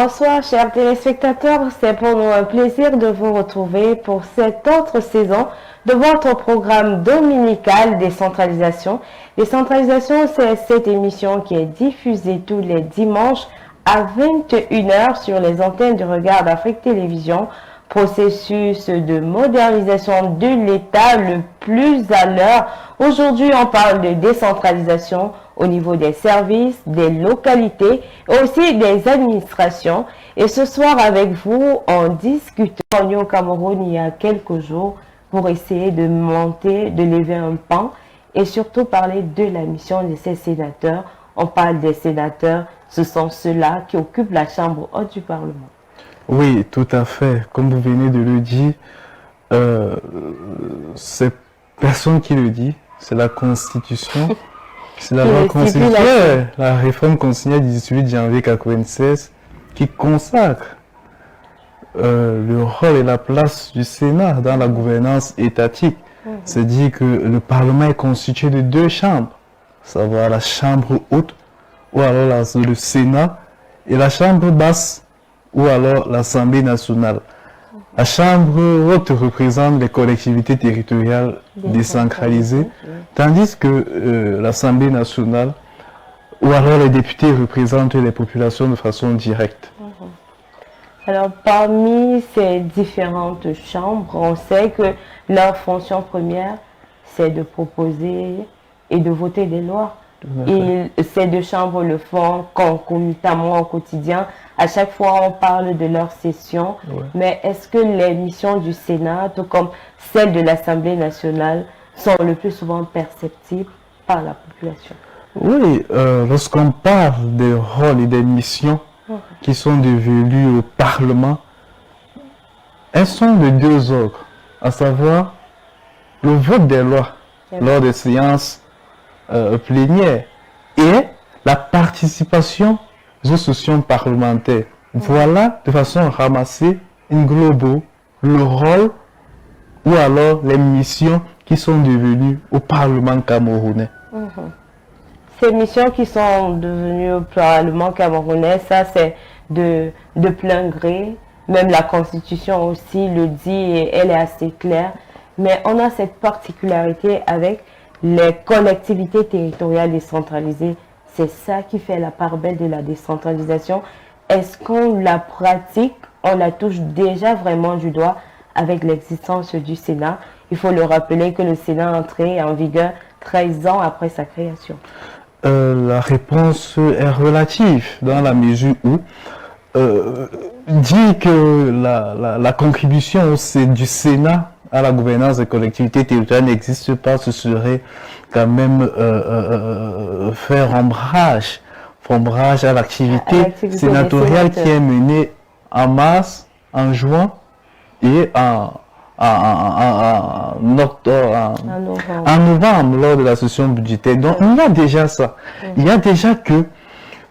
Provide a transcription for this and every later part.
Bonsoir chers téléspectateurs, c'est pour nous un plaisir de vous retrouver pour cette autre saison de votre programme dominical Décentralisation. Décentralisation, c'est cette émission qui est diffusée tous les dimanches à 21 h sur les antennes du Regard d'Afrique Télévision. Processus de modernisation de l'État le plus à l'heure. Aujourd'hui, on parle de décentralisation au niveau des services, des localités et aussi des administrations. Et ce soir, avec vous, on discute au Cameroun il y a quelques jours pour essayer de monter, de lever un pan et surtout parler de la mission de ces sénateurs. On parle des sénateurs, ce sont ceux-là qui occupent la chambre haute du Parlement. Oui, tout à fait. Comme vous venez de le dire, c'est personne qui le dit, c'est la Constitution. C'est la loi constitutionnelle, la réforme constitutionnelle du 18 janvier 1996 qui consacre le rôle et la place du Sénat dans la gouvernance étatique. C'est-à-dire que le Parlement est constitué de deux chambres, à savoir la Chambre haute ou alors le Sénat et la Chambre basse ou alors l'Assemblée nationale. La Chambre haute représente les collectivités territoriales décentralisées, tandis que l'Assemblée nationale ou alors les députés représentent les populations de façon directe. Alors, parmi ces différentes chambres, on sait que leur fonction première, c'est de proposer et de voter des lois. Et ces deux chambres le font concomitamment au quotidien. À chaque fois, on parle de leur session. Mais est-ce que les missions du Sénat, tout comme celles de l'Assemblée nationale, sont le plus souvent perceptibles par la population? Oui, lorsqu'on parle des rôles et des missions qui sont dévolues au Parlement, elles sont de deux ordres, à savoir le vote des lois lors des séances plénière et la participation aux sessions parlementaires. Voilà, de façon ramassée, in globo, le rôle ou alors les missions qui sont devenues au Parlement camerounais. Ces missions qui sont devenues au Parlement camerounais, ça c'est de plein gré. Même la Constitution aussi le dit et elle est assez claire. Mais on a cette particularité avec les collectivités territoriales décentralisées. C'est ça qui fait la part belle de la décentralisation. Est-ce qu'on la pratique, on la touche déjà vraiment du doigt avec l'existence du Sénat? Il faut le rappeler que le Sénat est entré en vigueur 13 ans après sa création. La réponse est relative dans la mesure où dire que la contribution du Sénat à la gouvernance des collectivités territoriales n'existe pas, ce serait quand même faire ombrage à l'activité sénatoriale qui est menée en mars, en juin et en novembre lors de la session budgétaire. Donc il y a déjà ça. Il y a déjà que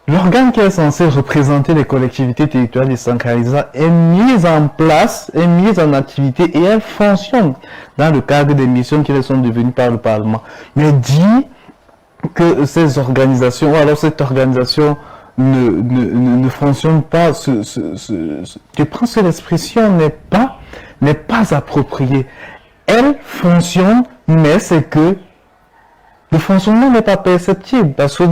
l'organe qui est censé représenter les collectivités territoriales décentralisées est mis en place, est mis en activité et elle fonctionne dans le cadre des missions qui leur sont devenues par le Parlement. Mais dit que ces organisations, ou alors cette organisation ne fonctionne pas, je pense que l'expression n'est pas appropriée. Elle fonctionne, mais c'est que le fonctionnement n'est pas perceptible parce que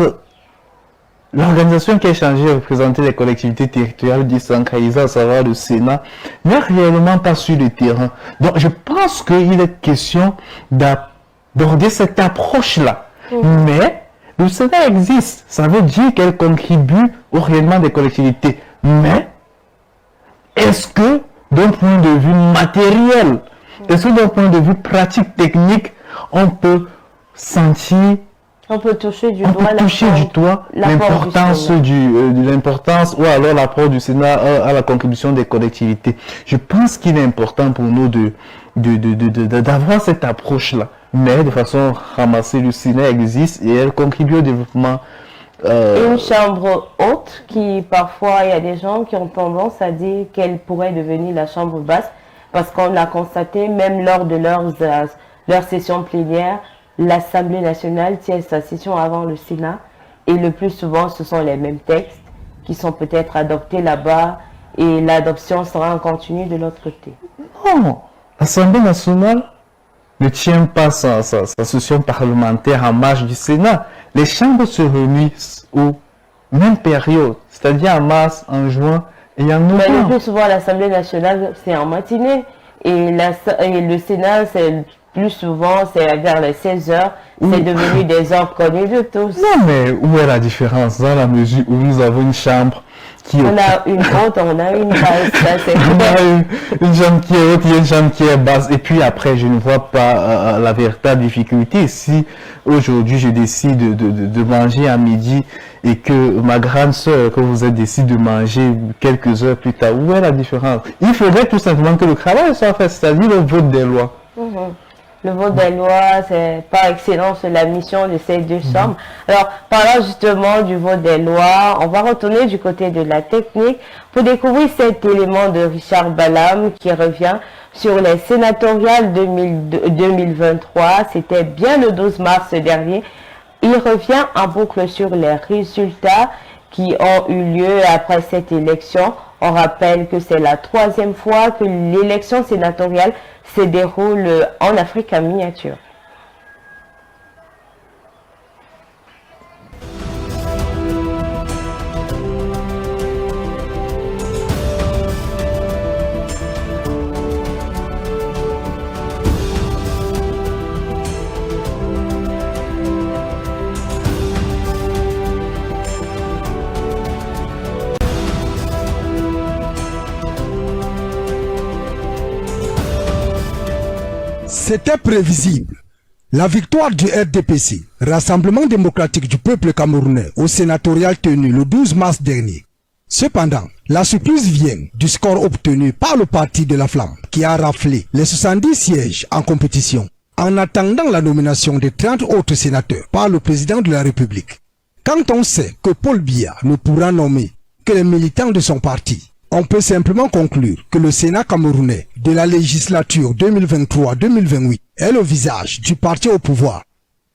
l'organisation qui est chargée de représenter les collectivités territoriales décentralisées, à savoir le Sénat, n'est réellement pas sur le terrain. Donc je pense qu'il est question d'aborder cette approche-là. Mais le Sénat existe, ça veut dire qu'elle contribue au rayonnement des collectivités. Mais est-ce que d'un point de vue matériel, est-ce que d'un point de vue pratique, technique, on peut sentir, on peut toucher du doigt l'importance ou alors l'apport du Sénat à la contribution des collectivités. Je pense qu'il est important pour nous d'avoir cette approche-là. Mais de façon ramassée, le Sénat existe et elle contribue au développement. Une chambre haute qui, parfois, il y a des gens qui ont tendance à dire qu'elle pourrait devenir la chambre basse parce qu'on l'a constaté même lors de leur session plénière. L'Assemblée nationale tient sa session avant le Sénat et le plus souvent ce sont les mêmes textes qui sont peut-être adoptées là-bas et l'adoption sera en continu de l'autre côté. Non, l'Assemblée nationale ne tient pas sa session parlementaire en marge du Sénat. Les chambres se réunissent aux mêmes périodes, c'est-à-dire en mars, en juin et en novembre. Mais le plus souvent, l'Assemblée nationale, c'est en matinée. Et le Sénat, c'est plus souvent, c'est vers les 16 heures. C'est devenu des heures connues de tous. Non, mais où est la différence dans la mesure où nous avons une chambre qui On a une haute, on a une basse. Ça, c'est on a une chambre qui est haute, il y a une chambre qui est basse. Et puis après, je ne vois pas la véritable difficulté. Si aujourd'hui je décide de manger à midi et que ma grande soeur, que vous êtes décide de manger quelques heures plus tard, où est la différence? Il faudrait tout simplement que le travail soit fait, c'est-à-dire le vote des lois. Le vote des lois, c'est par excellence la mission de ces deux chambres. Alors, parlant justement du vote des lois, on va retourner du côté de la technique pour découvrir cet élément de Richard Balam qui revient sur les sénatoriales 2023. C'était bien le 12 mars dernier. Il revient en boucle sur les résultats qui ont eu lieu après cette élection. On rappelle que c'est la 3e fois que l'élection sénatoriale se déroule en Afrique en miniature. C'était prévisible. La victoire du RDPC, Rassemblement démocratique du peuple camerounais, au sénatorial tenu le 12 mars dernier. Cependant, la surprise vient du score obtenu par le parti de la Flamme, qui a raflé les 70 sièges en compétition, en attendant la nomination des 30 autres sénateurs par le président de la République. Quand on sait que Paul Biya ne pourra nommer que les militants de son parti, on peut simplement conclure que le Sénat camerounais de la législature 2023-2028 est le visage du parti au pouvoir.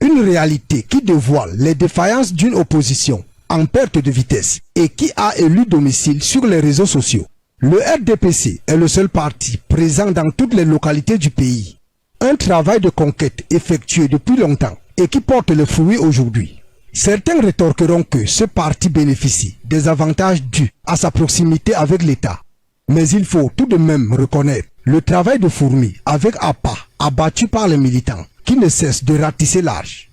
Une réalité qui dévoile les défaillances d'une opposition en perte de vitesse et qui a élu domicile sur les réseaux sociaux. Le RDPC est le seul parti présent dans toutes les localités du pays. Un travail de conquête effectué depuis longtemps et qui porte le fruit aujourd'hui. Certains rétorqueront que ce parti bénéficie des avantages dus à sa proximité avec l'État. Mais il faut tout de même reconnaître le travail de fourmi avec appât abattu par les militants qui ne cessent de ratisser large.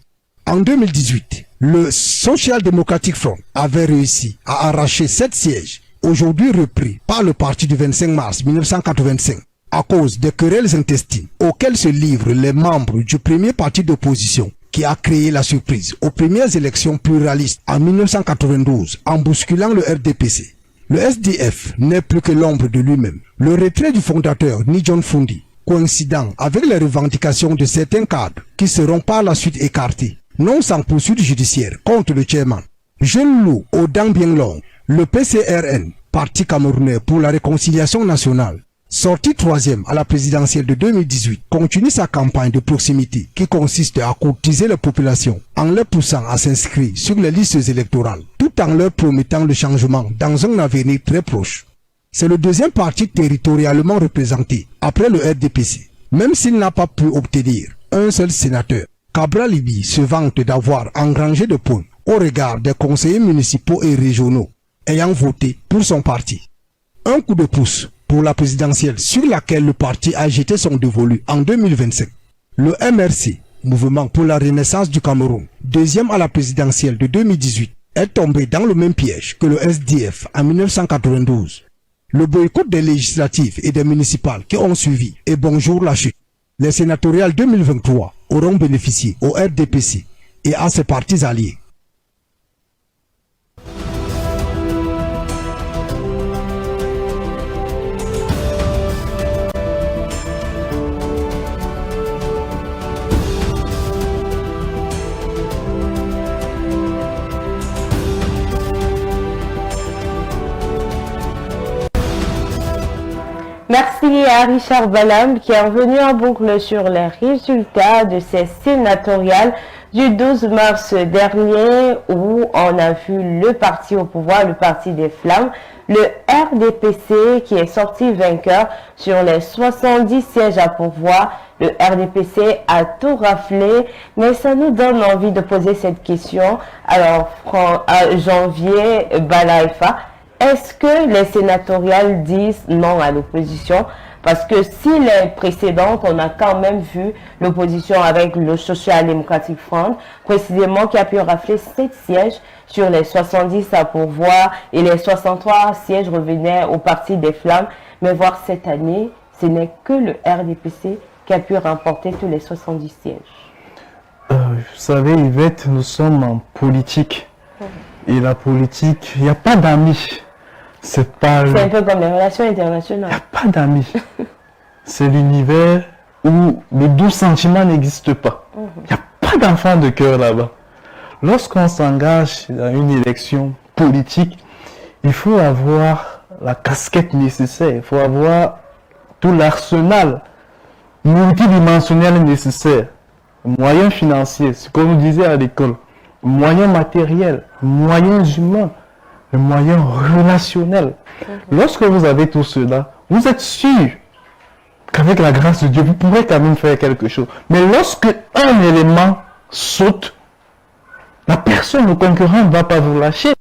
En 2018, le Social Democratic Front avait réussi à arracher 7 sièges, aujourd'hui repris par le parti du 25 mars 1985, à cause des querelles intestines auxquelles se livrent les membres du premier parti d'opposition qui a créé la surprise aux premières élections pluralistes en 1992 en bousculant le RDPC. Le SDF n'est plus que l'ombre de lui-même. Le retrait du fondateur Nijon Fundi, coïncidant avec les revendications de certains cadres qui seront par la suite écartés, non sans poursuite judiciaire contre le chairman. Jeune loup aux dents bien longues, le PCRN, Parti camerounais pour la réconciliation nationale, sorti 3e à la présidentielle de 2018, continue sa campagne de proximité qui consiste à courtiser la population en les poussant à s'inscrire sur les listes électorales, tout en leur promettant le changement dans un avenir très proche. C'est le deuxième parti territorialement représenté, après le RDPC. Même s'il n'a pas pu obtenir un seul sénateur, Cabral Libi se vante d'avoir engrangé de points au regard des conseillers municipaux et régionaux ayant voté pour son parti. Un coup de pouce pour la présidentielle sur laquelle le parti a jeté son dévolu en 2025. Le MRC, Mouvement pour la Renaissance du Cameroun, deuxième à la présidentielle de 2018, est tombé dans le même piège que le SDF en 1992. Le boycott des législatives et des municipales qui ont suivi et bonjour la chute. Les sénatoriales 2023 auront bénéficié au RDPC et à ses partis alliés. Merci à Richard Balam qui est revenu en boucle sur les résultats de ces sénatoriales du 12 mars dernier où on a vu le parti au pouvoir, le parti des Flammes, le RDPC qui est sorti vainqueur sur les 70 sièges à pourvoir. Le RDPC a tout raflé, mais ça nous donne envie de poser cette question. Alors, Janvier Balaïfa, est-ce que les sénatoriales disent non à l'opposition? Parce que si les précédentes, on a quand même vu l'opposition avec le Social Democratic Front, précisément qui a pu rafler 7 sièges sur les 70 à pourvoir et les 63 sièges revenaient au Parti des Flammes. Mais voir cette année, ce n'est que le RDPC qui a pu remporter tous les 70 sièges. Vous savez, Yvette, nous sommes en politique. Et la politique, il n'y a pas d'amis. C'est pas C'est un peu comme les relations internationales. Il n'y a pas d'amis. C'est l'univers où le doux sentiment n'existe pas. Il n'y a pas d'enfant de cœur là-bas. Lorsqu'on s'engage dans une élection politique, il faut avoir la casquette nécessaire. Il faut avoir tout l'arsenal multidimensionnel nécessaire. Moyens financiers, ce qu'on nous disait à l'école. Moyens matériels, moyens humains, les moyens relationnels. Lorsque vous avez tout cela, vous êtes sûr qu'avec la grâce de Dieu, vous pourrez quand même faire quelque chose. Mais lorsque un élément saute, la personne, le concurrent ne va pas vous lâcher.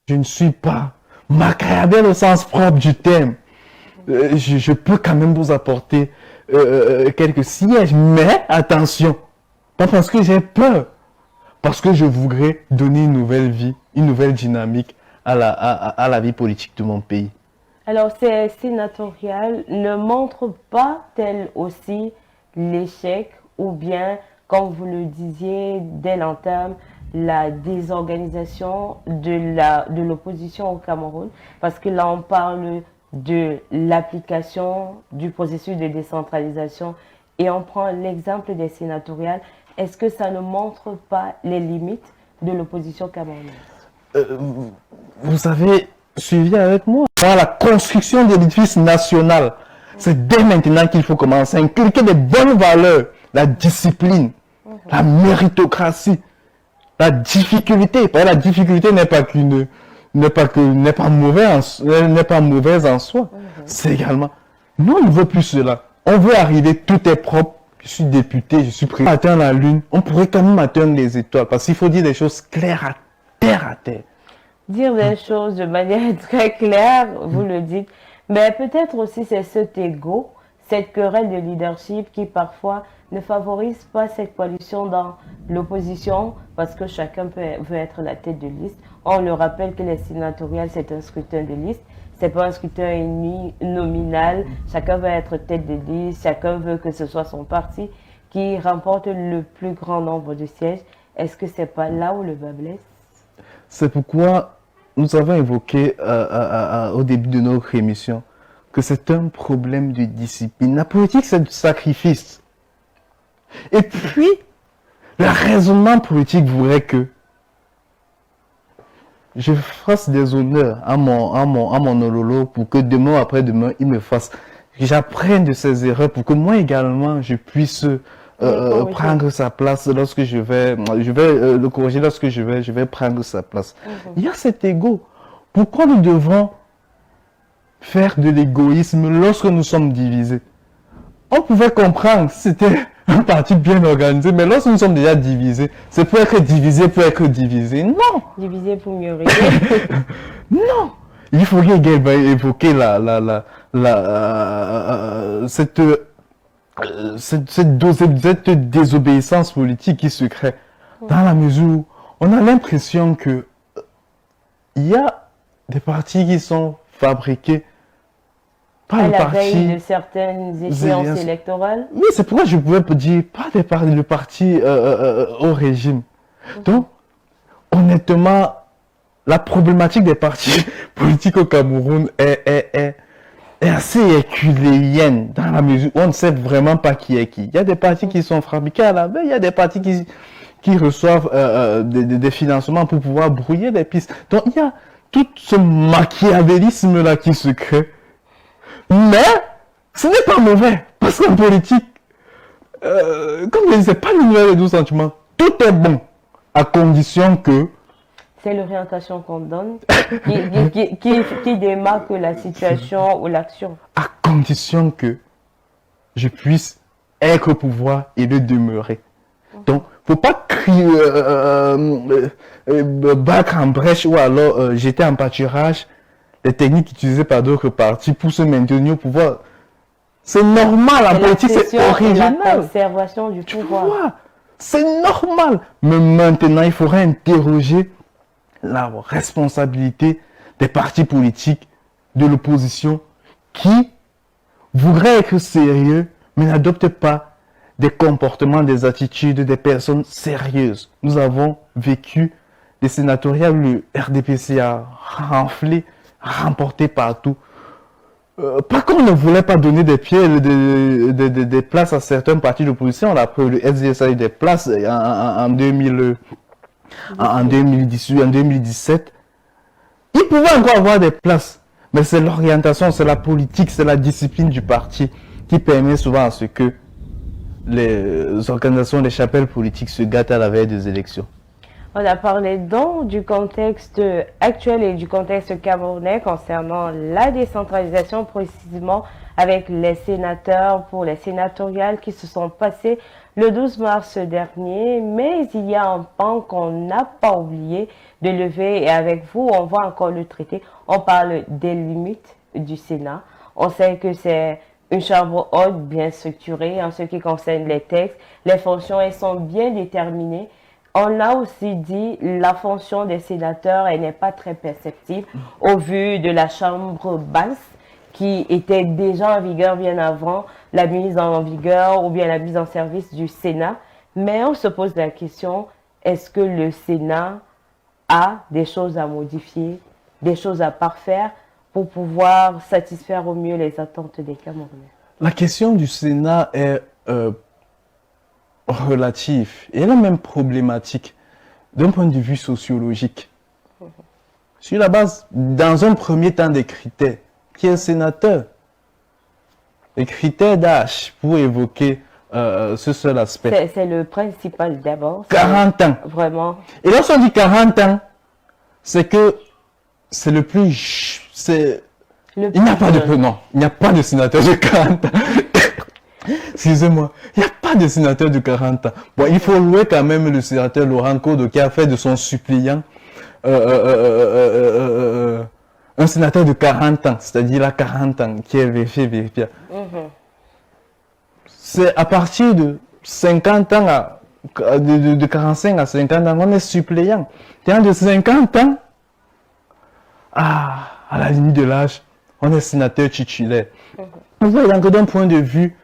Je ne suis pas machiavélique au sens propre du terme. Je peux quand même vous apporter quelques sièges, mais attention, pas parce que j'ai peur, parce que je voudrais donner une nouvelle vie, une nouvelle dynamique à la vie politique de mon pays. Alors, ces sénatoriales ne montrent pas tel aussi l'échec ou bien, comme vous le disiez dès l'entame, la désorganisation de l'opposition au Cameroun, parce que là on parle de l'application du processus de décentralisation et on prend l'exemple des sénatoriales. Est-ce que ça ne montre pas les limites de l'opposition camerounaise? Vous avez suivi avec moi. Dans la construction de l'édifice national, c'est dès maintenant qu'il faut commencer à inculquer des bonnes valeurs, la discipline, la méritocratie, la difficulté. Parce que la difficulté n'est pas mauvaise en soi. C'est également. Nous, on ne veut plus cela. On veut arriver, tout est propre. Je suis député, je suis président. Atteindre la lune, on pourrait quand même atteindre les étoiles. Parce qu'il faut dire des choses claires à terre. Dire des choses de manière très claire, vous le dites. Mais peut-être aussi c'est cet ego, cette querelle de leadership qui parfois ne favorise pas cette coalition dans l'opposition parce que chacun veut être la tête de liste. On le rappelle que les sénatoriales, c'est un scrutin de liste. C'est pas un scrutin nominal. Chacun veut être tête de liste. Chacun veut que ce soit son parti qui remporte le plus grand nombre de sièges. Est-ce que c'est pas là où le bas blesse? C'est pourquoi nous avons évoqué au début de notre émission que c'est un problème de discipline. La politique, c'est du sacrifice. Et puis, le raisonnement politique voudrait que je fasse des honneurs à mon ololo pour que demain après demain, il me fasse, que j'apprenne de ses erreurs pour que moi également, je puisse prendre sa place lorsque je vais le corriger lorsque je vais prendre sa place. Il y a cet ego. Pourquoi nous devons faire de l'égoïsme lorsque nous sommes divisés? On pouvait comprendre si c'était un parti bien organisé, mais lorsque nous sommes déjà divisés, c'est pour être divisé, Non! Divisé pour mieux régner. Non! Il faut évoquer cette désobéissance politique qui se crée dans la mesure où on a l'impression que il y a des partis qui sont fabriqués par à le la parti veille de certaines échéances électorales. Oui, c'est pourquoi je pouvais dire pas le parti au régime. Donc, honnêtement, la problématique des partis politiques au Cameroun est assez éculéenne dans la mesure où on ne sait vraiment pas qui est qui. Il y a des partis qui sont fabriqués à la veille, il y a des partis qui reçoivent des financements pour pouvoir brouiller les pistes. Donc, il y a tout ce machiavélisme-là qui se crée. Mais, ce n'est pas mauvais, parce qu'en politique, comme je disais, pas l'univers des 12 sentiments, tout est bon, à condition que... C'est l'orientation qu'on donne qui démarque la situation ou l'action. À condition que je puisse être au pouvoir et le demeurer. Donc, faut pas crier, battre en brèche ou alors jeter en pâturage les techniques utilisées par d'autres partis pour se maintenir au pouvoir. C'est normal, en politique, c'est original. La conservation du pouvoir. C'est normal. Mais maintenant, il faudrait interroger la responsabilité des partis politiques de l'opposition qui voudraient être sérieux, mais n'adoptent pas des comportements, des attitudes des personnes sérieuses. Nous avons vécu des sénatoriales où le RDPC a renflé, remporté partout. Pas qu'on ne voulait pas donner des places à certains partis d'opposition. On a pris le SDS a eu des places en 2018, en 2017. Ils pouvaient encore avoir des places. Mais c'est l'orientation, c'est la politique, c'est la discipline du parti qui permet souvent à ce que les organisations, les chapelles politiques se gâtent à la veille des élections. On a parlé donc du contexte actuel et du contexte camerounais concernant la décentralisation, précisément avec les sénateurs pour les sénatoriales qui se sont passées le 12 mars dernier. Mais il y a un pan qu'on n'a pas oublié de lever et avec vous, on va encore le traiter. On parle des limites du Sénat. On sait que c'est une chambre haute bien structurée en ce qui concerne les textes. Les fonctions, elles sont bien déterminées. On a aussi dit la fonction des sénateurs, elle n'est pas très perceptible au vu de la chambre basse qui était déjà en vigueur bien avant la mise en vigueur ou bien la mise en service du Sénat. Mais on se pose la question, est-ce que le Sénat a des choses à modifier, des choses à parfaire pour pouvoir satisfaire au mieux les attentes des Camerounais? La question du Sénat est relative et elle est même problématique d'un point de vue sociologique. sur la base, dans un premier temps, des critères. Qui est sénateur? Les critères d'âge pour évoquer ce seul aspect. C'est le principal d'abord. 40 ans. Vraiment. Et lorsqu'on dit 40 ans, c'est que c'est le plus... Il n'y a pas de... Non, il n'y a pas de sénateur de 40 ans. Excusez-moi, il n'y a pas de sénateur de 40 ans. Bon, il faut louer quand même le sénateur Laurent Kodo qui a fait de son suppliant un sénateur de 40 ans, c'est-à-dire il a 40 ans, qui est vérifié. C'est à partir de 50 ans, de 45 à 50 ans, on est suppléant. De 50 ans à la limite de l'âge, on est sénateur titulaire. Vous voyez, donc d'un point de vue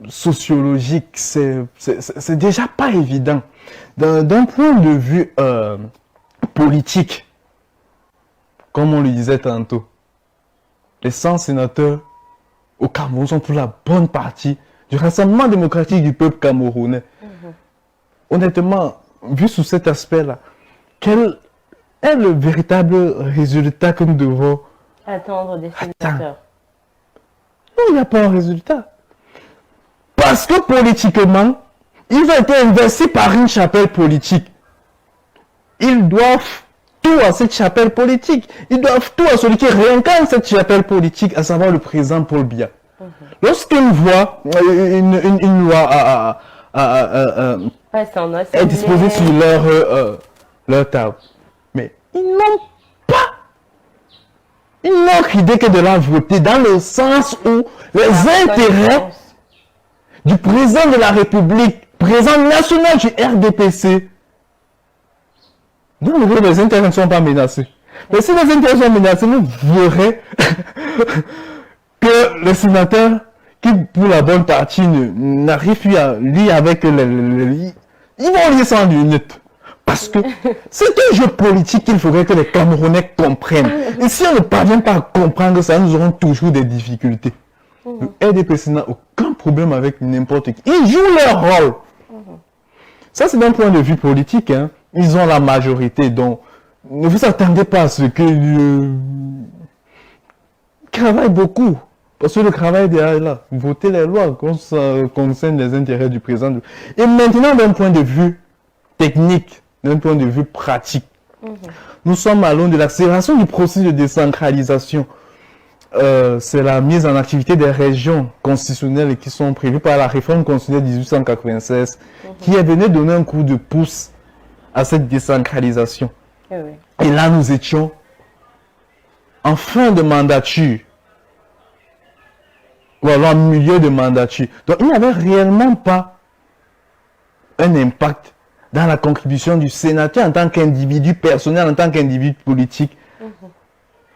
sociologique, c'est déjà pas évident. D'un point de vue politique, comme on le disait tantôt, les 100 sénateurs au Cameroun sont pour la bonne partie du Rassemblement démocratique du peuple camerounais. Honnêtement, vu sous cet aspect-là, quel est le véritable résultat que nous devons attendre des sénateurs? Non, il n'y a pas un résultat. Parce que politiquement, ils ont été investis par une chapelle politique. Ils doivent tout à cette chapelle politique. Ils doivent tout à celui qui réincarne cette chapelle politique, à savoir le président Paul Biya. Lorsqu'ils voient une loi est disposée sur leur table, mais ils n'ont idée que de la voter dans le sens où les intérêts du président de la République, président national du RDPC, non, les intérêts ne sont pas menacés. Mais si les intérêts sont menacés, vous verrez que les sénateurs, qui pour la bonne partie n'arrivent plus à lire avec ils vont lire sans lunettes. Parce que c'est un jeu politique qu'il faudrait que les Camerounais comprennent. Et si on ne parvient pas à comprendre ça, nous aurons toujours des difficultés. Le RDPC n'a aucun problème avec n'importe qui. Ils jouent leur rôle. Ça, c'est d'un point de vue politique. Hein. Ils ont la majorité. Donc, ne vous attendez pas à ce qu'ils travaillent beaucoup. Parce que le travail est là. Voter les lois concernent les intérêts du président. Et maintenant, d'un point de vue technique, d'un point de vue pratique, nous sommes à l'aune de l'accélération du processus de décentralisation. C'est la mise en activité des régions constitutionnelles qui sont prévues par la réforme constitutionnelle 1896 qui est venue donner un coup de pouce à cette décentralisation. Et là, nous étions en fin de mandature. Voilà, en milieu de mandature. Donc, il n'y avait réellement pas un impact dans la contribution du sénateur en tant qu'individu personnel, en tant qu'individu politique,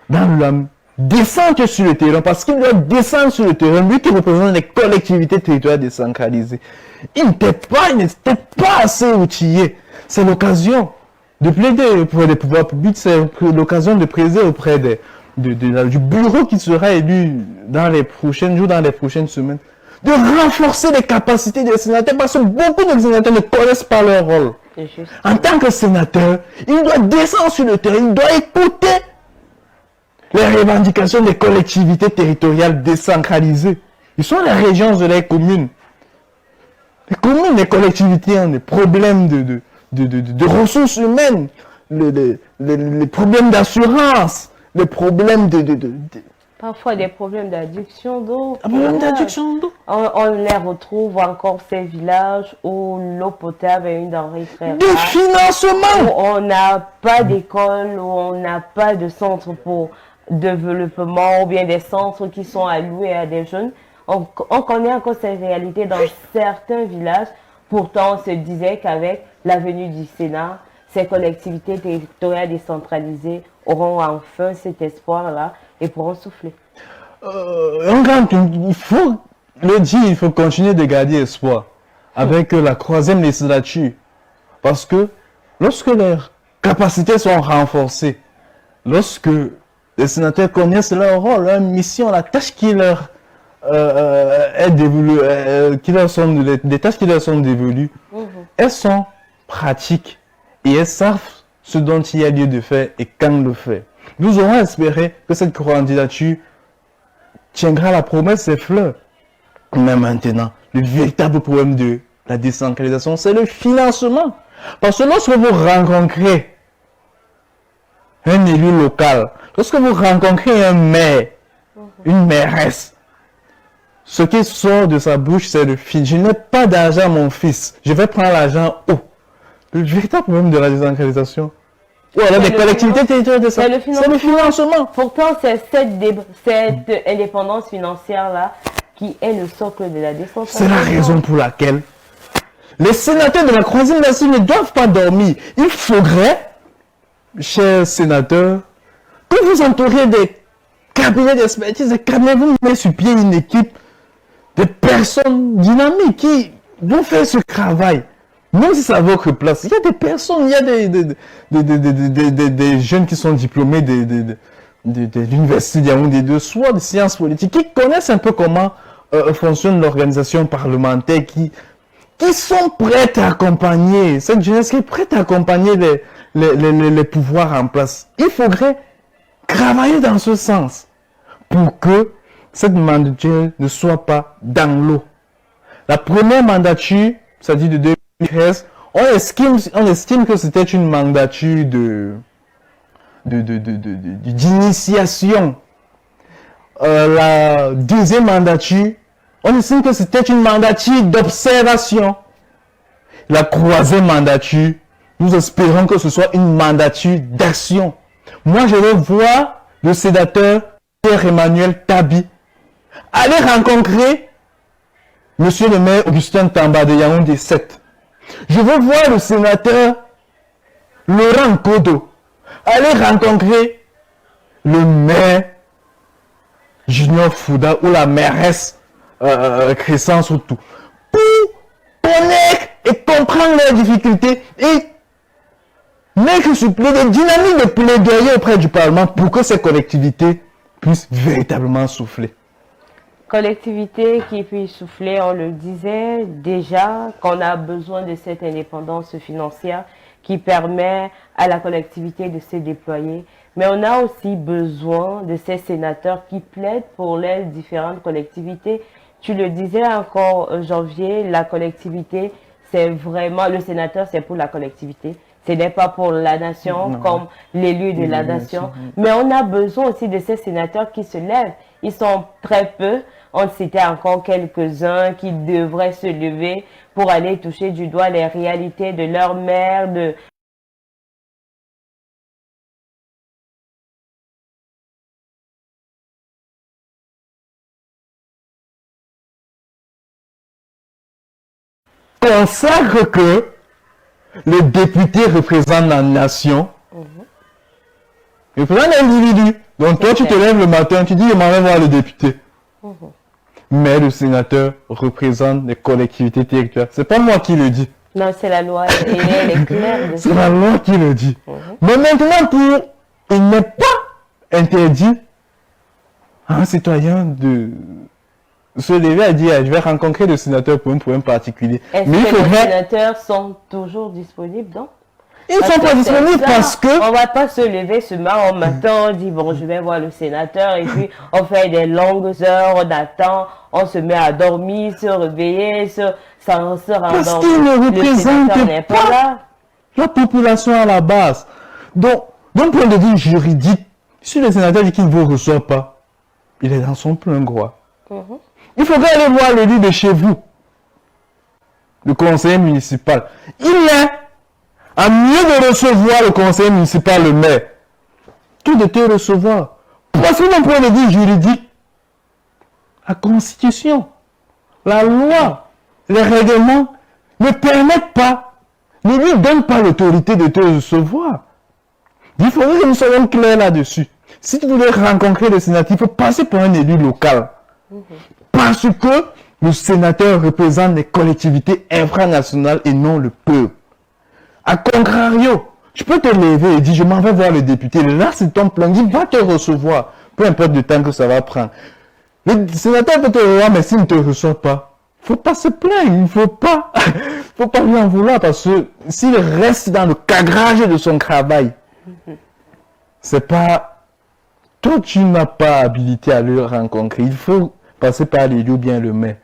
dans la descente sur le terrain, parce qu'il doit descendre sur le terrain, lui qui représente les collectivités territoriales décentralisées. Il n'était pas assez outillé. C'est l'occasion de plaider auprès des pouvoirs publics, c'est l'occasion de plaider auprès du bureau qui sera élu dans les prochains jours, dans les prochaines semaines, de renforcer les capacités des sénateurs, parce que beaucoup de sénateurs ne connaissent pas leur rôle. En tant que sénateur, il doit descendre sur le terrain, il doit écouter les revendications des collectivités territoriales décentralisées. Ils sont les régions de les communes. Les communes, les collectivités ont des problèmes de ressources humaines, les problèmes d'assurance, les problèmes parfois des problèmes d'adduction d'eau. On les retrouve encore ces villages où l'eau potable est une denrée très rare. De financement. Où on n'a pas d'école, où on n'a pas de centre pour développement ou bien des centres qui sont alloués à des jeunes. On connaît encore ces réalités dans certains villages. Pourtant, on se disait qu'avec la venue du Sénat, ces collectivités territoriales décentralisées auront enfin cet espoir-là et pourront souffler. Il faut le dire, il faut continuer de garder espoir avec la troisième législature. Parce que lorsque leurs capacités sont renforcées, lorsque les sénateurs connaissent leur rôle, leur mission, la tâche qui leur est dévolue, des tâches qui leur sont dévolues, elles sont pratiques et elles savent ce dont il y a lieu de faire et quand le faire. Nous aurons espéré que cette candidature tiendra la promesse des fleurs. Mais maintenant, le véritable problème de la décentralisation, c'est le financement. Parce que lorsque vous rencontrez un élu local, lorsque vous rencontrez un maire, une mairesse, ce qui sort de sa bouche, c'est le fils. Je n'ai pas d'argent, mon fils. Je vais prendre l'argent où? Le véritable problème de la décentralisation. Ou alors des collectivités territoriales, c'est le financement. Pourtant, c'est cette indépendance financière-là qui est le socle de la décentralisation. C'est la raison pour laquelle les sénateurs de la troisième nation ne doivent pas dormir. Il faudrait, chers sénateurs, que vous entouriez des cabinets d'expertise, des cabinets, vous mettez sur pied une équipe de personnes dynamiques qui vont faire ce travail. Même si c'est à votre place, il y a des personnes, il y a des jeunes qui sont diplômés de l'université de Yaoundé, de soit de sciences politiques, qui connaissent un peu comment fonctionne l'organisation parlementaire, qui sont prêts à accompagner, cette jeunesse qui est prête à accompagner les pouvoirs en place. Il faudrait travailler dans ce sens pour que cette mandature ne soit pas dans l'eau. La première mandature, c'est-à-dire de 2013, on estime que c'était une mandature d'initiation. La deuxième mandature, on estime que c'était une mandature d'observation. La troisième mandature, nous espérons que ce soit une mandature d'action. Moi, je veux voir le sénateur Pierre-Emmanuel Tabi aller rencontrer Monsieur le maire Augustin Tamba de Yaoundé 7. Je veux voir le sénateur Laurent Kodo aller rencontrer le maire Junior Fouda ou la mairesse Crescence Soutou pour connaître et comprendre leurs difficultés et mettre sur pied des dynamiques de plaidoyer auprès du Parlement pour que ces collectivités puissent véritablement souffler. Collectivité qui puisse souffler, on le disait déjà, qu'on a besoin de cette indépendance financière qui permet à la collectivité de se déployer. Mais on a aussi besoin de ces sénateurs qui plaident pour les différentes collectivités. Tu le disais encore, Janvier, la collectivité, c'est vraiment, le sénateur, c'est pour la collectivité. Ce n'est pas pour la nation, non, comme l'élu de la nation. Mais on a besoin aussi de ces sénateurs qui se lèvent. Ils sont très peu. On citait encore quelques-uns qui devraient se lever pour aller toucher du doigt les réalités de leur maire, de consacre que le député représente la nation, représente l'individu. Donc toi, tu te lèves le matin, tu dis, je m'en vais voir le député. Mais le sénateur représente les collectivités territoriales. C'est pas moi qui le dis. Non, c'est la loi. Elle est claire. C'est la loi qui le dit. Mais maintenant, il n'est pas interdit à un citoyen de se lever et dire, je vais rencontrer le sénateur pour un problème particulier. Est-ce que les sénateurs sont toujours disponibles, non? Ils ne sont pas disponibles parce que... On ne va pas se lever ce matin, on dit, bon, je vais voir le sénateur, et puis on fait des longues heures, on attend, on se met à dormir, se réveiller, se rendort. Parce qu'il ne représente pas la population à la base. Donc, d'un point de vue juridique, si le sénateur dit qu'il ne vous reçoit pas, il est dans son plein droit. Il faudrait aller voir l'élu de chez vous, le conseiller municipal. Il est à mieux de recevoir le conseiller municipal, le maire, que de te recevoir. Parce que d'un point de vue juridique, la constitution, la loi, les règlements ne permettent pas, ne lui donnent pas l'autorité de te recevoir. Il faudrait que nous soyons clairs là-dessus. Si tu voulais rencontrer le sénateur, il faut passer par un élu local. Parce que le sénateur représente les collectivités infranationales et non le peuple. A contrario, tu peux te lever et dire, je m'en vais voir le député. Là, c'est ton plan. Il va te recevoir. Peu importe le temps que ça va prendre. Le sénateur peut te recevoir, mais s'il ne te reçoit pas, il ne faut pas se plaindre. Il ne faut pas faut pas lui en vouloir parce que s'il reste dans le cadrage de son travail, c'est pas... Toi, tu n'as pas habilité à le rencontrer. Il faut passer par les lieux bien le maire.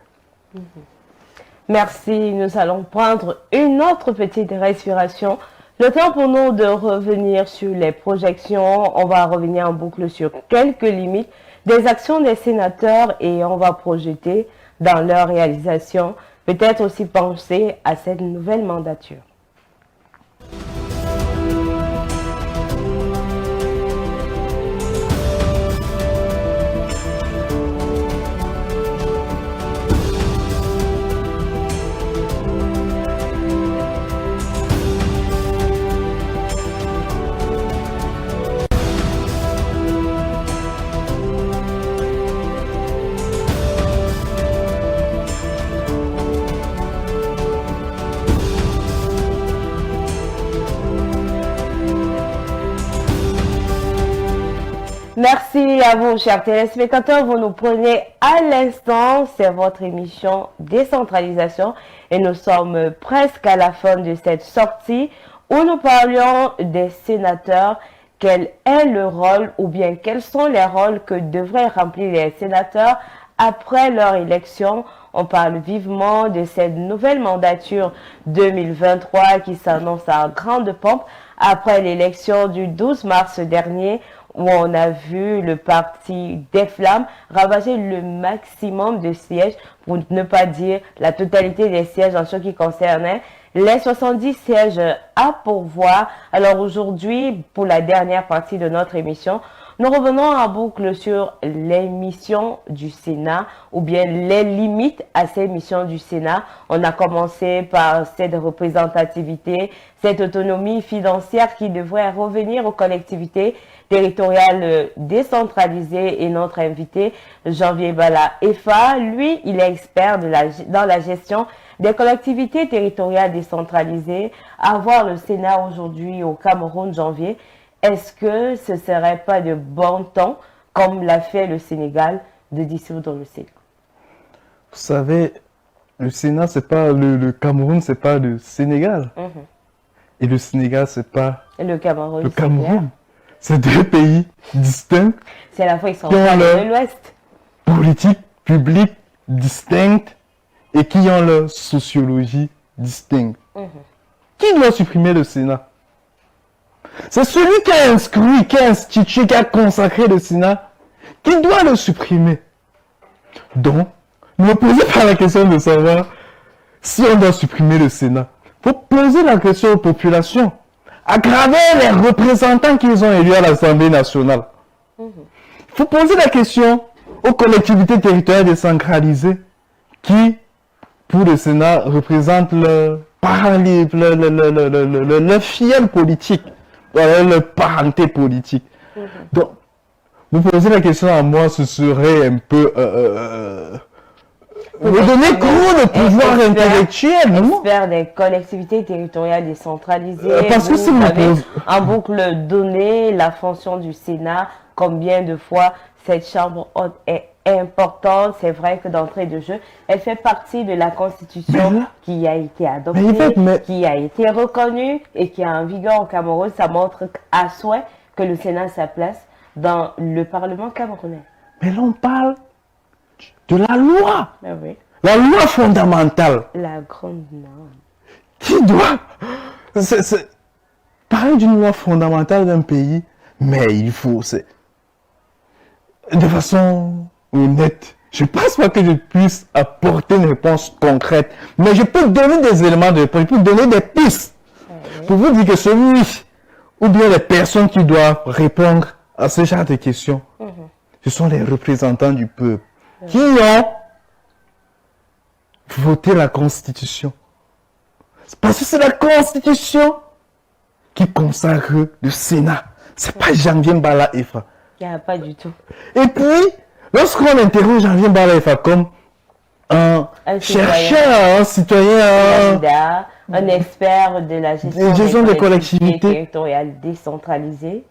Merci, nous allons prendre une autre petite respiration. Le temps pour nous de revenir sur les projections. On va revenir en boucle sur quelques limites des actions des sénateurs et on va projeter dans leur réalisation, peut-être aussi penser à cette nouvelle mandature. Merci à vous, chers téléspectateurs. Vous nous prenez à l'instant. C'est votre émission Décentralisation. Et nous sommes presque à la fin de cette sortie où nous parlions des sénateurs. Quel est le rôle ou bien quels sont les rôles que devraient remplir les sénateurs après leur élection? On parle vivement de cette nouvelle mandature 2023 qui s'annonce à grande pompe après l'élection du 12 mars dernier, où on a vu le parti des Flammes ravager le maximum de sièges, pour ne pas dire la totalité des sièges en ce qui concernait les 70 sièges à pourvoir. Alors aujourd'hui, pour la dernière partie de notre émission, nous revenons en boucle sur les missions du Sénat ou bien les limites à ces missions du Sénat. On a commencé par cette représentativité, cette autonomie financière qui devrait revenir aux collectivités territoriales décentralisées. Et notre invité, Janvier Bala Efa, lui, il est expert dans la gestion des collectivités territoriales décentralisées. À voir le Sénat aujourd'hui au Cameroun, Janvier, est-ce que ce ne serait pas de bon temps, comme l'a fait le Sénégal, de dissoudre le Sénat? Vous savez, le Sénat, c'est pas le Cameroun, c'est pas le Sénégal. Et le Sénégal, c'est pas le Cameroun. Le Cameroun. C'est deux pays distincts. C'est l'Afrique centrale et de l'Ouest. Politique publique distincte et qui ont leur sociologie distincte. Qui doit supprimer le Sénat? C'est celui qui a inscrit, qui a institué, qui a consacré le Sénat, qui doit le supprimer. Donc, ne me posez pas la question de savoir si on doit supprimer le Sénat. Il faut poser la question aux populations, à travers les représentants qu'ils ont élus à l'Assemblée nationale. Il faut poser la question aux collectivités territoriales décentralisées qui, pour le Sénat, représentent le fiel politique, le parenté politique. Donc, vous posez la question à moi, ce serait un peu redonner gros de pouvoir intellectuel, non? Expert des collectivités territoriales décentralisées. Parce que si vous posez en boucle donné la fonction du Sénat, combien de fois cette chambre haute est importante. C'est vrai que d'entrée de jeu, elle fait partie de la Constitution qui a été adoptée, qui a été reconnue et qui est en vigueur au Cameroun. Ça montre à souhait que le Sénat a sa place dans le Parlement camerounais. Mais là, on parle de la loi. Ah oui. La loi fondamentale. La grande norme. Qui doit... C'est parler d'une loi fondamentale d'un pays, mais il faut... De façon honnête, je ne pense pas que je puisse apporter une réponse concrète, mais je peux donner des éléments de réponse, je peux donner des pistes pour vous dire que celui ou bien les personnes qui doivent répondre à ce genre de questions, ce sont les représentants du peuple qui ont voté la Constitution. Parce que c'est la Constitution qui consacre le Sénat. C'est pas Janvier Bala Efa. Il n'y a pas du tout. Et puis, lorsqu'on interroge Janvier Bala Efa comme un chercheur, un citoyen, un candidat, un expert de la gestion des collectivités territoriales décentralisées,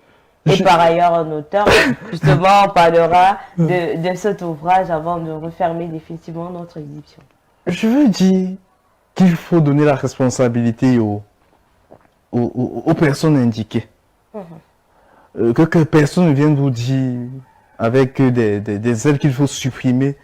et par ailleurs un auteur, justement on parlera de cet ouvrage avant de refermer définitivement notre édition. Je veux dire, qu'il faut donner la responsabilité aux personnes indiquées. Que personne ne vienne vous dire avec des ailes qu'il faut supprimer